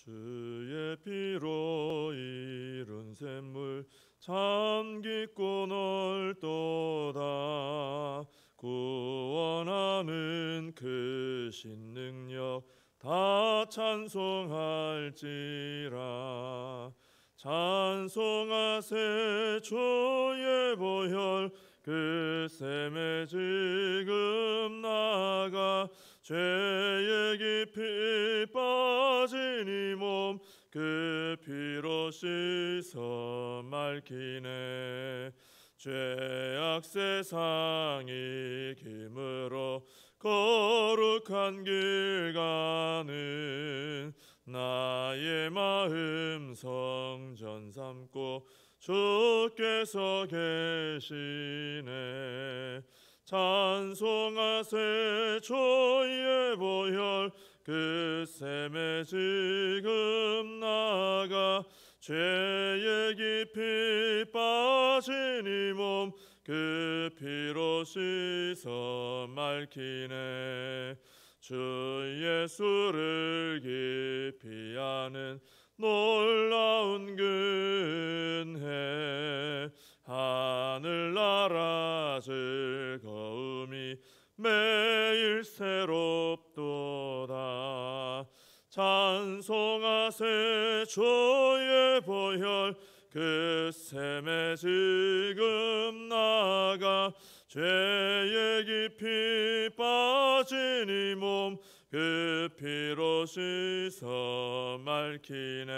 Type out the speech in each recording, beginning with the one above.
주의 피로 이룬 샘물 참 깊고 넓도다. 구원하는 크신 능력 다 찬송할지라. 찬송하세 주의 보혈 그 샘에 지금 나가. 죄의 깊이 빠진 이 몸 그 피로 씻어 맑히네. 죄악 세상이 김으로 거룩한 길 가는 나의 마음 성전 삼고 주께서 계시네. 찬송하세 주의 보혈 그 샘에 지금 나가. 죄의 깊이 빠진 이 몸 그 피로 씻어 맑히네. 주 예수를 깊이 아는 놀라운 근혜 하늘나라 즐거움이 매일 새롭도다. 찬송하세 주의 보혈 그 샘에 지금 나가. 죄의 깊이 빠진 이 몸 그 피로 씻어 맑히네.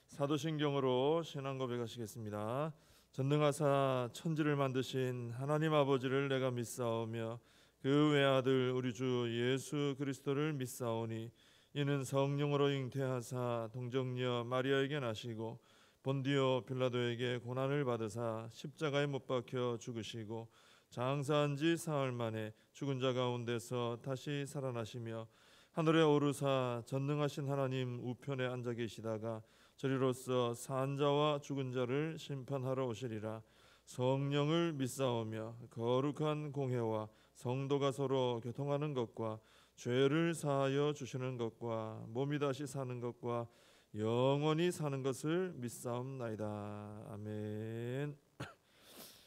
사도신경으로 신앙 고백하시겠습니다. 전능하사 천지를 만드신 하나님 아버지를 내가 믿사오며 그 외아들 우리 주 예수 그리스도를 믿사오니 이는 성령으로 잉태하사 동정녀 마리아에게 나시고 본디오 빌라도에게 고난을 받으사 십자가에 못 박혀 죽으시고 장사한 지 사흘 만에 죽은 자 가운데서 다시 살아나시며 하늘에 오르사 전능하신 하나님 우편에 앉아 계시다가 저리로서 산 자와 죽은 자를 심판하러 오시리라. 성령을 믿사오며 거룩한 공회와 성도가 서로 교통하는 것과 죄를 사하여 주시는 것과 몸이 다시 사는 것과 영원히 사는 것을 믿사옵나이다. 아멘.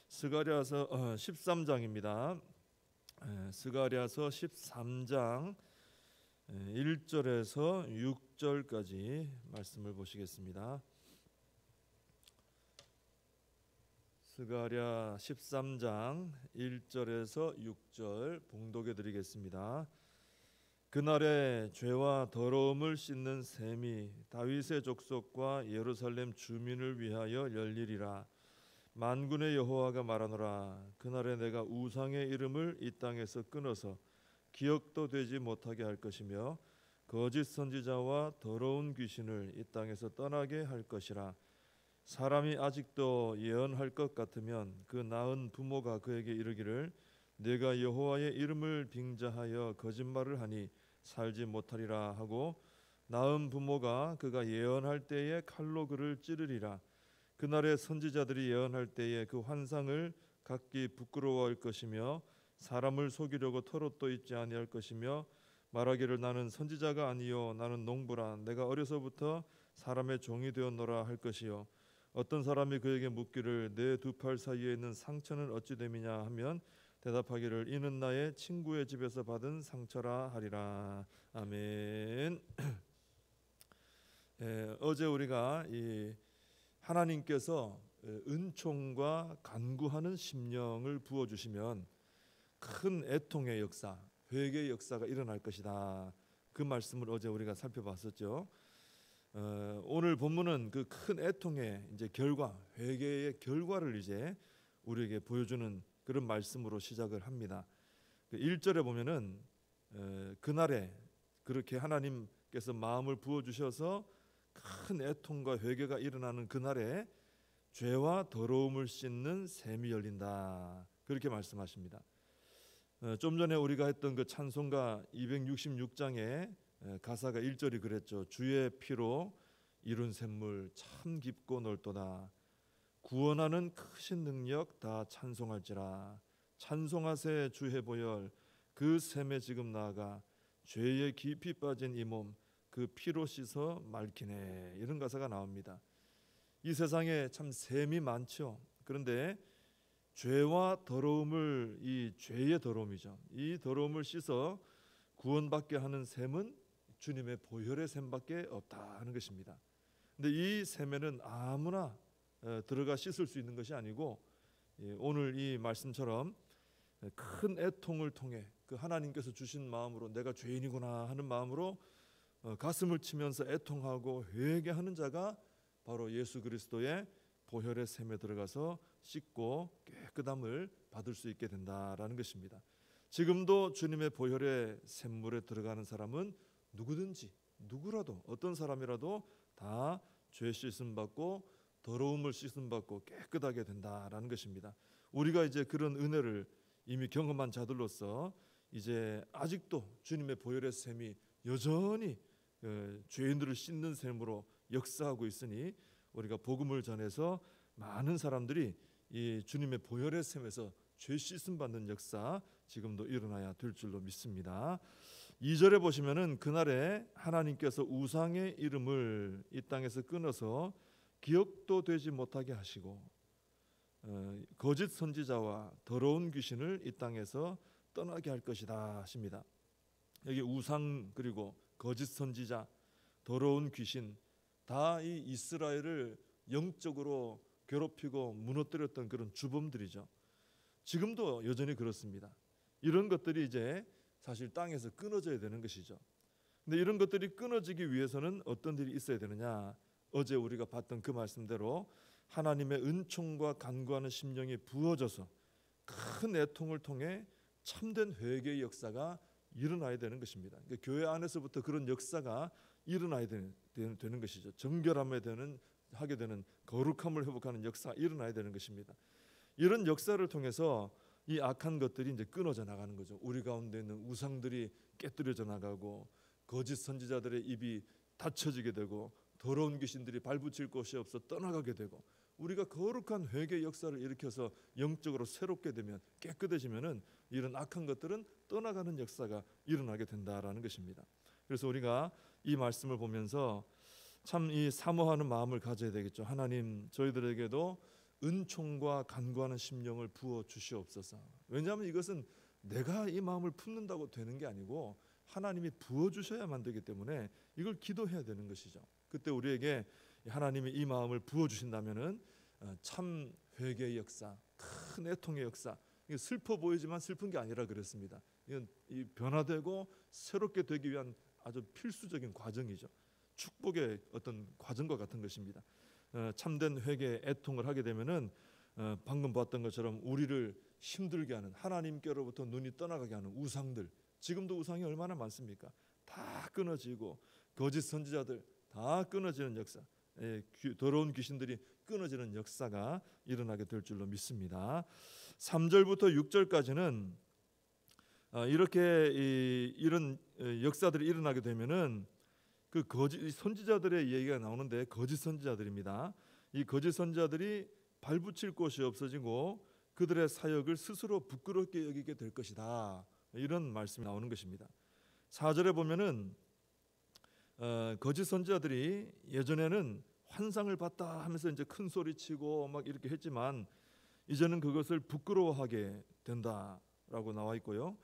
스가랴서 13장입니다. 스가랴서 13장 1절에서 6절까지 말씀을 보시겠습니다. 스가랴 13장 1절에서 6절 봉독해 드리겠습니다. 그날에 죄와 더러움을 씻는 샘이 다윗의 족속과 예루살렘 주민을 위하여 열리리라. 만군의 여호와가 말하노라. 그날에 내가 우상의 이름을 이 땅에서 끊어서 기억도 되지 못하게 할 것이며 거짓 선지자와 더러운 귀신을 이 땅에서 떠나게 할 것이라. 사람이 아직도 예언할 것 같으면 그 낳은 부모가 그에게 이르기를 내가 여호와의 이름을 빙자하여 거짓말을 하니 살지 못하리라 하고 낳은 부모가 그가 예언할 때에 칼로 그를 찌르리라. 그날에 선지자들이 예언할 때에 그 환상을 각기 부끄러워할 것이며 사람을 속이려고 털옷도 입지 아니할 것이며 말하기를 나는 선지자가 아니요 나는 농부라. 내가 어려서부터 사람의 종이 되었노라 할 것이요. 어떤 사람이 그에게 묻기를 내 두 팔 사이에 있는 상처는 어찌 됨이냐 하면 대답하기를 이는 나의 친구의 집에서 받은 상처라 하리라. 아멘. 어제 우리가 이 하나님께서 은총과 간구하는 심령을 부어주시면 큰 애통의 역사, 회개의 역사가 일어날 것이다. 그 말씀을 어제 우리가 살펴봤었죠. 오늘 본문은 그 큰 애통의 이제 결과, 회개의 결과를 이제 우리에게 보여주는 그런 말씀으로 시작을 합니다. 1절에 보면은 그날에 그렇게 하나님께서 마음을 부어주셔서 큰 애통과 회개가 일어나는 그날에 죄와 더러움을 씻는 샘이 열린다. 그렇게 말씀하십니다. 좀 전에 우리가 했던 그 찬송가 266장에 가사가 1절이 그랬죠. 주의 피로 이룬 샘물 참 깊고 넓도다. 구원하는 크신 능력 다 찬송할지라. 찬송하세 주의 보혈 그 샘에 지금 나아가. 죄에 깊이 빠진 이 몸 그 피로 씻어 맑히네. 이런 가사가 나옵니다. 이 세상에 참 셈이 많죠. 그런데 죄와 더러움을, 이 죄의 더러움이죠, 이 더러움을 씻어 구원받게 하는 셈은 주님의 보혈의 셈밖에 없다 하는 것입니다. 근데 이 셈에는 아무나 들어가 씻을 수 있는 것이 아니고, 오늘 이 말씀처럼 큰 애통을 통해 그 하나님께서 주신 마음으로 내가 죄인이구나 하는 마음으로 가슴을 치면서 애통하고 회개하는 자가 바로 예수 그리스도의 보혈의 셈에 들어가서 씻고 깨끗함을 받을 수 있게 된다라는 것입니다. 지금도 주님의 보혈의 샘물에 들어가는 사람은 누구든지, 누구라도, 어떤 사람이라도 다 죄 씻음 받고 더러움을 씻음 받고 깨끗하게 된다라는 것입니다. 우리가 이제 그런 은혜를 이미 경험한 자들로서 이제 아직도 주님의 보혈의 셈이 여전히 죄인들을 씻는 셈으로 역사하고 있으니 우리가 복음을 전해서 많은 사람들이 이 주님의 보혈의 셈에서 죄 씻음 받는 역사 지금도 일어나야 될 줄로 믿습니다. 2절에 보시면은 그날에 하나님께서 우상의 이름을 이 땅에서 끊어서 기억도 되지 못하게 하시고 거짓 선지자와 더러운 귀신을 이 땅에서 떠나게 할 것이다 하십니다. 여기 우상 그리고 거짓 선지자, 더러운 귀신, 다 이 이스라엘을 영적으로 괴롭히고 무너뜨렸던 그런 주범들이죠. 지금도 여전히 그렇습니다. 이런 것들이 이제 사실 땅에서 끊어져야 되는 것이죠. 근데 이런 것들이 끊어지기 위해서는 어떤 일이 있어야 되느냐? 어제 우리가 봤던 그 말씀대로 하나님의 은총과 간구하는 심령이 부어져서 큰 애통을 통해 참된 회개의 역사가 일어나야 되는 것입니다. 그러니까 교회 안에서부터 그런 역사가 일어나야 되는 것이죠. 정결함에 하게 되는 거룩함을 회복하는 역사가 일어나야 되는 것입니다. 이런 역사를 통해서 이 악한 것들이 이제 끊어져 나가는 거죠. 우리 가운데 있는 우상들이 깨뜨려져 나가고 거짓 선지자들의 입이 닫혀지게 되고 더러운 귀신들이 발붙일 곳이 없어 떠나가게 되고 우리가 거룩한 회개 역사를 일으켜서 영적으로 새롭게 되면 깨끗해지면은 이런 악한 것들은 떠나가는 역사가 일어나게 된다라는 것입니다. 그래서 우리가 이 말씀을 보면서 참 이 사모하는 마음을 가져야 되겠죠. 하나님, 저희들에게도 은총과 간구하는 심령을 부어 주시옵소서. 왜냐하면 이것은 내가 이 마음을 품는다고 되는 게 아니고 하나님이 부어 주셔야만 되기 때문에 이걸 기도해야 되는 것이죠. 그때 우리에게 하나님이 이 마음을 부어 주신다면은 참 회개의 역사, 큰 애통의 역사. 이게 슬퍼 보이지만 슬픈 게 아니라 그랬습니다. 이건 이 변화되고 새롭게 되기 위한 아주 필수적인 과정이죠. 축복의 어떤 과정과 같은 것입니다. 참된 회개, 애통을 하게 되면은 방금 봤던 것처럼 우리를 힘들게 하는 하나님께로부터 눈이 떠나가게 하는 우상들, 지금도 우상이 얼마나 많습니까? 다 끊어지고 거짓 선지자들 다 끊어지는 역사, 더러운 귀신들이 끊어지는 역사가 일어나게 될 줄로 믿습니다. 3절부터 6절까지는 이렇게 이런 역사들이 일어나게 되면은 그 거짓 선지자들의 얘기가 나오는데 거짓 선지자들입니다. 이 거짓 선지자들이 발붙일 곳이 없어지고 그들의 사역을 스스로 부끄럽게 여기게 될 것이다. 이런 말씀이 나오는 것입니다. 4절에 보면은 거짓 선지자들이 예전에는 환상을 봤다 하면서 이제 큰 소리치고 막 이렇게 했지만 이제는 그것을 부끄러워하게 된다라고 나와 있고요.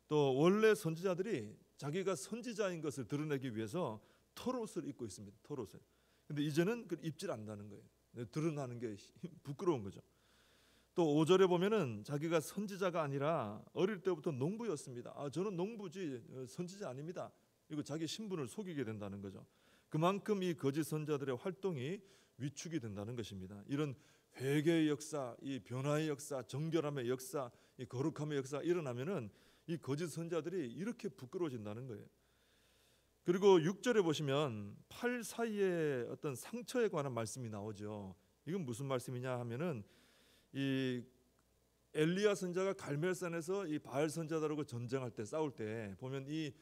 또 원래 선지자들이 자기가 선지자인 것을 드러내기 위해서 털옷을 입고 있습니다. 털옷을. 근데 이제는 그 입질 않는다는 거예요. 드러나는 게 부끄러운 거죠. 또 5절에 보면은 자기가 선지자가 아니라 어릴 때부터 농부였습니다. 저는 농부지 선지자 아닙니다. 이거 자기 신분을 속이게 된다는 거죠. 그만큼 이 거짓 선지자들의 활동이 위축이 된다는 것입니다. 이런 회개의 역사, 이 변화의 역사, 정결함의 역사, 이 거룩함의 역사가 일어나면은 이 거짓 선지자들이 이렇게 부끄러워진다는 거예요. 그리고 6절에 보시면 팔 사이에 어떤 상처에 관한 말씀이 나오죠. 이건 무슨 말씀이냐 하면은 이 엘리야 선지자가 갈멜산에서 이 바알 선지자들하고 전쟁할 때 싸울 때 보면 이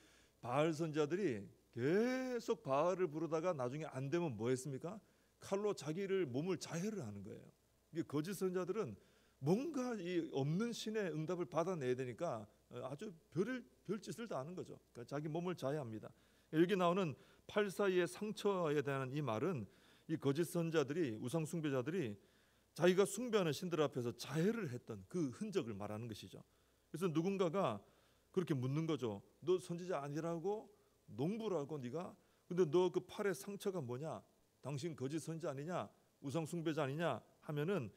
바알 선지자들이 계속 바알을 부르다가 나중에 안 되면 뭐 했습니까? 칼로 자기를 몸을 자해를 하는 거예요. 이게 거짓 선지자들은 뭔가 이 없는 신의 응답을 받아내야 되니까 아주 별짓을 다 하는 거죠. 그러니까 자기 몸을 자해합니다. 여기 나오는 팔 사이의 상처에 대한 이 말은 이 거짓 선자들이, 우상 숭배자들이 자기가 숭배하는 신들 앞에서 자해를 했던 그 흔적을 말하는 것이죠. 그래서 누군가가 그렇게 묻는 거죠. 너 선지자 아니라고? 농부라고 네가? 근데 너 그 팔의 상처가 뭐냐? 당신 거짓 선지자 아니냐? 우상 숭배자 아니냐? 하면은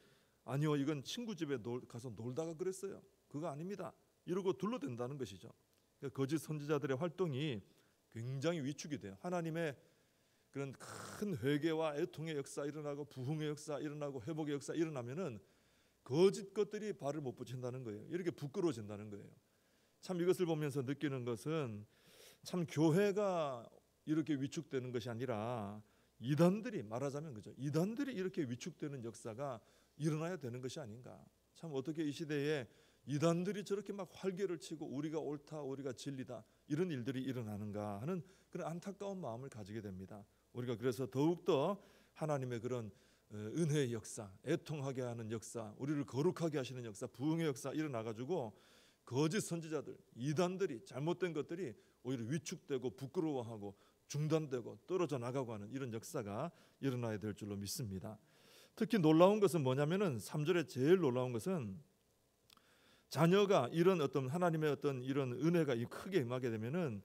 아니요, 이건 친구 집에 가서 놀다가 그랬어요. 그거 아닙니다. 이러고 둘러댄다는 것이죠. 그러니까 거짓 선지자들의 활동이 굉장히 위축이 돼요. 하나님의 그런 큰 회개와 애통의 역사 일어나고 부흥의 역사 일어나고 회복의 역사 일어나면은 거짓 것들이 발을 못 붙인다는 거예요. 이렇게 부끄러워진다는 거예요. 참 이것을 보면서 느끼는 것은 참 교회가 이렇게 위축되는 것이 아니라 이단들이, 말하자면 그죠, 이단들이 이렇게 위축되는 역사가 일어나야 되는 것이 아닌가. 참 어떻게 이 시대에 이단들이 저렇게 막 활개를 치고 우리가 옳다, 우리가 진리다, 이런 일들이 일어나는가 하는 그런 안타까운 마음을 가지게 됩니다. 우리가 그래서 더욱더 하나님의 그런 은혜의 역사, 애통하게 하는 역사, 우리를 거룩하게 하시는 역사, 부흥의 역사 일어나가지고 거짓 선지자들, 이단들이, 잘못된 것들이 오히려 위축되고 부끄러워하고 중단되고 떨어져 나가고 하는 이런 역사가 일어나야 될 줄로 믿습니다. 특히 놀라운 것은 뭐냐면은 3절에 제일 놀라운 것은 자녀가 이런 어떤 하나님의 어떤 이런 은혜가 크게 임하게 되면은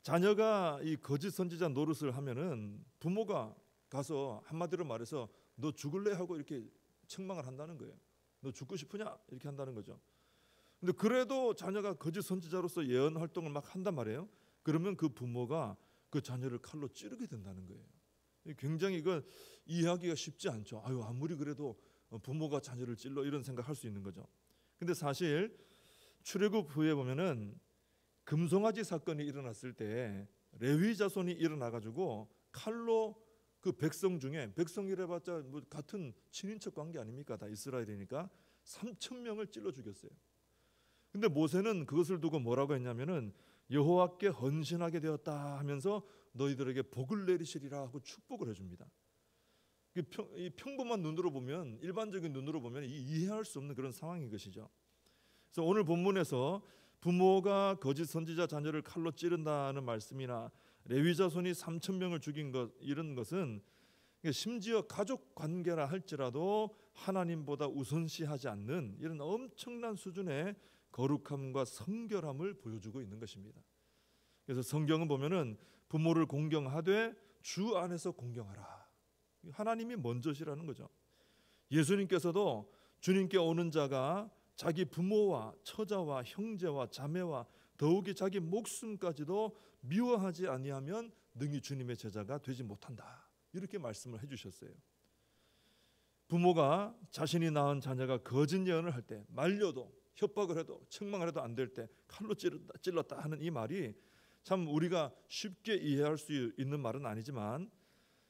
자녀가 이 거짓 선지자 노릇을 하면은 부모가 가서 한마디로 말해서 너 죽을래 하고 이렇게 책망을 한다는 거예요. 너 죽고 싶으냐 이렇게 한다는 거죠. 근데 그래도 자녀가 거짓 선지자로서 예언 활동을 막 한단 말이에요. 그러면 그 부모가 그 자녀를 칼로 찌르게 된다는 거예요. 굉장히 이건 이해하기가 쉽지 않죠. 아유, 아무리 그래도 부모가 자녀를 찔러, 이런 생각할 수 있는 거죠. 근데 사실 출애굽 후에 보면은 금송아지 사건이 일어났을 때 레위 자손이 일어나가지고 칼로 그 백성 중에, 백성이라봤자 뭐 같은 친인척 관계 아닙니까? 다 이스라엘이니까 3,000명을 찔러 죽였어요. 근데 모세는 그것을 두고 뭐라고 했냐면은 여호와께 헌신하게 되었다 하면서 너희들에게 복을 내리시리라 하고 축복을 해줍니다. 이 평범한 눈으로 보면, 일반적인 눈으로 보면 이해할 수 없는 그런 상황인 것이죠. 그래서 오늘 본문에서 부모가 거짓 선지자 자녀를 칼로 찌른다는 말씀이나 레위 자손이 3,000명을 죽인 것, 이런 것은 심지어 가족 관계라 할지라도 하나님보다 우선시하지 않는 이런 엄청난 수준의 거룩함과 성결함을 보여주고 있는 것입니다. 그래서 성경은 보면은 부모를 공경하되 주 안에서 공경하라. 하나님이 먼저시라는 거죠. 예수님께서도 주님께 오는 자가 자기 부모와 처자와 형제와 자매와 더욱이 자기 목숨까지도 미워하지 아니하면 능히 주님의 제자가 되지 못한다. 이렇게 말씀을 해주셨어요. 부모가 자신이 낳은 자녀가 거짓 예언을 할 때, 말려도 협박을 해도 책망을 해도 안 될 때 칼로 찔렀다 하는 이 말이 참 우리가 쉽게 이해할 수 있는 말은 아니지만,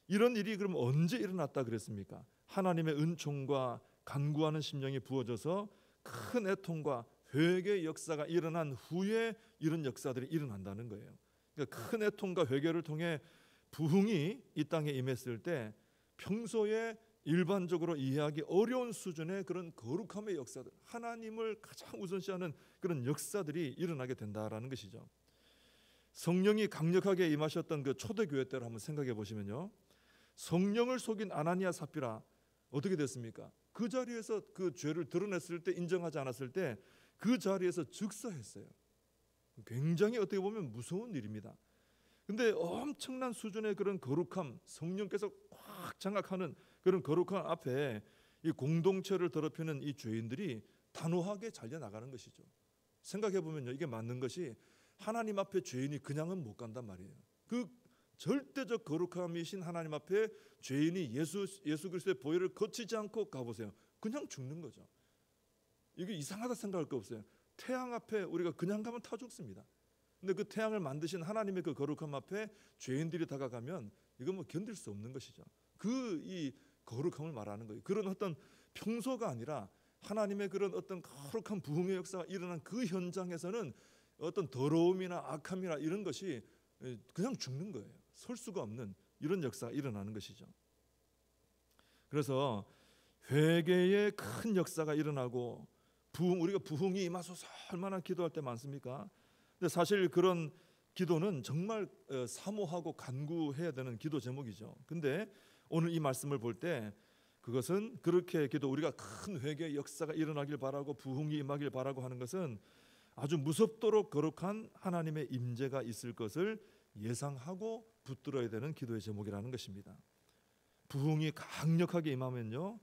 이런 일이 그럼 언제 일어났다 그랬습니까? 하나님의 은총과 간구하는 심령이 부어져서 큰 애통과 회개의 역사가 일어난 후에 이런 역사들이 일어난다는 거예요. 그러니까 큰 애통과 회개를 통해 부흥이 이 땅에 임했을 때 평소에 일반적으로 이해하기 어려운 수준의 그런 거룩함의 역사들, 하나님을 가장 우선시하는 그런 역사들이 일어나게 된다라는 것이죠. 성령이 강력하게 임하셨던 그 초대교회 때를 한번 생각해 보시면요, 성령을 속인 아나니아 삽비라 어떻게 됐습니까? 그 자리에서 그 죄를 드러냈을 때, 인정하지 않았을 때 그 자리에서 즉사했어요. 굉장히 어떻게 보면 무서운 일입니다. 근데 엄청난 수준의 그런 거룩함, 성령께서 꽉 장악하는 그런 거룩함 앞에 이 공동체를 더럽히는 이 죄인들이 단호하게 잘려나가는 것이죠. 생각해 보면요, 이게 맞는 것이 하나님 앞에 죄인이 그냥은 못 간단 말이에요. 그 절대적 거룩함이신 하나님 앞에 죄인이 예수 그리스도의 보혈을 거치지 않고 가보세요. 그냥 죽는 거죠. 이게 이상하다 생각할 거 없어요. 태양 앞에 우리가 그냥 가면 타 죽습니다. 근데 그 태양을 만드신 하나님의 그 거룩함 앞에 죄인들이 다가가면 이건 뭐 견딜 수 없는 것이죠. 이 거룩함을 말하는 거예요. 그런 어떤 평소가 아니라 하나님의 그런 어떤 거룩한 부흥의 역사가 일어난 그 현장에서는 어떤 더러움이나 악함이나 이런 것이 그냥 죽는 거예요. 설 수가 없는 이런 역사가 일어나는 것이죠. 그래서 회개의 큰 역사가 일어나고 우리가 부흥이 임하소서 얼마나 기도할 때 많습니까? 근데 사실 그런 기도는 정말 사모하고 간구해야 되는 기도 제목이죠. 근데 오늘 이 말씀을 볼 때 그것은 그렇게 기도, 우리가 큰 회개의 역사가 일어나길 바라고 부흥이 임하길 바라고 하는 것은 아주 무섭도록 거룩한 하나님의 임재가 있을 것을 예상하고 붙들어야 되는 기도의 제목이라는 것입니다. 부흥이 강력하게 임하면요,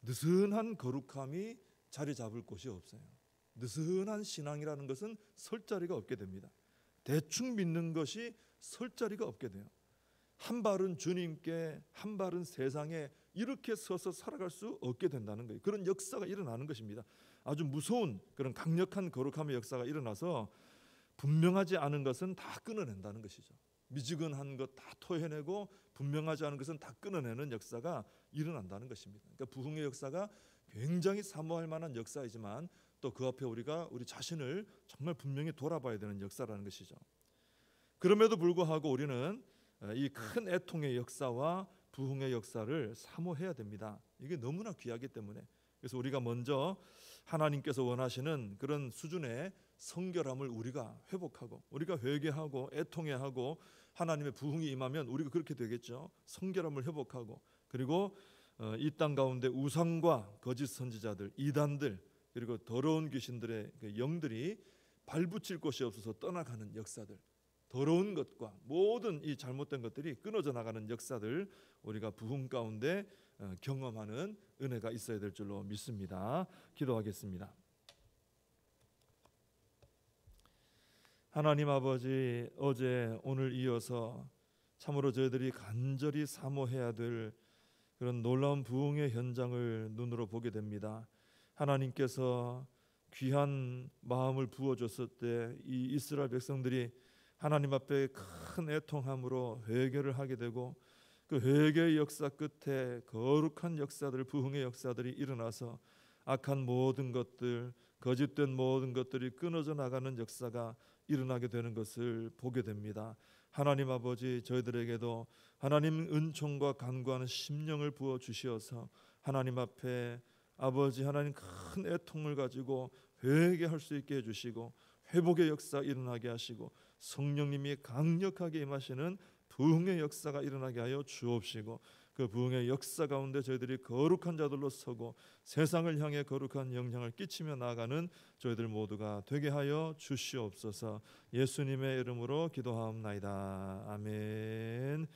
느슨한 거룩함이 자리 잡을 곳이 없어요. 느슨한 신앙이라는 것은 설 자리가 없게 됩니다. 대충 믿는 것이 설 자리가 없게 돼요. 한 발은 주님께, 한 발은 세상에 이렇게 서서 살아갈 수 없게 된다는 거예요. 그런 역사가 일어나는 것입니다. 아주 무서운 그런 강력한 거룩함의 역사가 일어나서 분명하지 않은 것은 다 끊어낸다는 것이죠. 미지근한 것 다 토해내고 분명하지 않은 것은 다 끊어내는 역사가 일어난다는 것입니다. 그러니까 부흥의 역사가 굉장히 사모할 만한 역사이지만 또 그 앞에 우리가 우리 자신을 정말 분명히 돌아봐야 되는 역사라는 것이죠. 그럼에도 불구하고 우리는 이 큰 애통의 역사와 부흥의 역사를 사모해야 됩니다. 이게 너무나 귀하기 때문에. 그래서 우리가 먼저 하나님께서 원하시는 그런 수준의 성결함을 우리가 회복하고, 우리가 회개하고 애통해하고 하나님의 부흥이 임하면 우리가 그렇게 되겠죠. 성결함을 회복하고, 그리고 이 땅 가운데 우상과 거짓 선지자들, 이단들, 그리고 더러운 귀신들의 그 영들이 발붙일 곳이 없어서 떠나가는 역사들, 더러운 것과 모든 이 잘못된 것들이 끊어져 나가는 역사들, 우리가 부흥 가운데 경험하는 은혜가 있어야 될 줄로 믿습니다. 기도하겠습니다. 하나님 아버지, 어제 오늘 이어서 참으로 저희들이 간절히 사모해야 될 그런 놀라운 부흥의 현장을 눈으로 보게 됩니다. 하나님께서 귀한 마음을 부어줬을 때 이 이스라엘 백성들이 하나님 앞에 큰 애통함으로 회개를 하게 되고, 그 회개의 역사 끝에 거룩한 역사들, 부흥의 역사들이 일어나서 악한 모든 것들, 거짓된 모든 것들이 끊어져 나가는 역사가 일어나게 되는 것을 보게 됩니다. 하나님 아버지, 저희들에게도 하나님 은총과 간구하는 심령을 부어 주시어서 하나님 앞에 아버지 하나님 큰 애통을 가지고 회개할 수 있게 해주시고, 회복의 역사 일어나게 하시고, 성령님이 강력하게 임하시는 부흥의 역사가 일어나게 하여 주옵시고, 그 부흥의 역사 가운데 저희들이 거룩한 자들로 서고 세상을 향해 거룩한 영향을 끼치며 나아가는 저희들 모두가 되게 하여 주시옵소서. 예수님의 이름으로 기도하옵나이다. 아멘.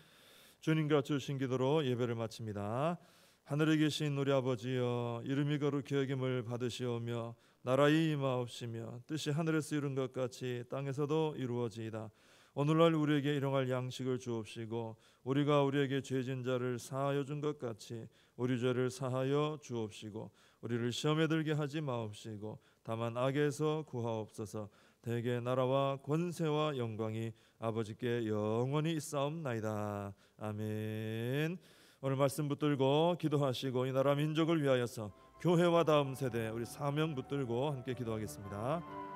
주님과 주신 기도로 예배를 마칩니다. 하늘에 계신 우리 아버지여, 이름이 거룩히 여김을 받으시오며 나라의 임하옵시며 뜻이 하늘에서 이룬 것 같이 땅에서도 이루어지이다. 오늘날 우리에게 일용할 양식을 주옵시고, 우리가 우리에게 죄진 자를 사하여 준 것 같이 우리 죄를 사하여 주옵시고, 우리를 시험에 들게 하지 마옵시고 다만 악에서 구하옵소서. 대개 나라와 권세와 영광이 아버지께 영원히 있사옵나이다. 아멘. 오늘 말씀 붙들고 기도하시고 이 나라 민족을 위하여서 교회와 다음 세대 우리 사명 붙들고 함께 기도하겠습니다.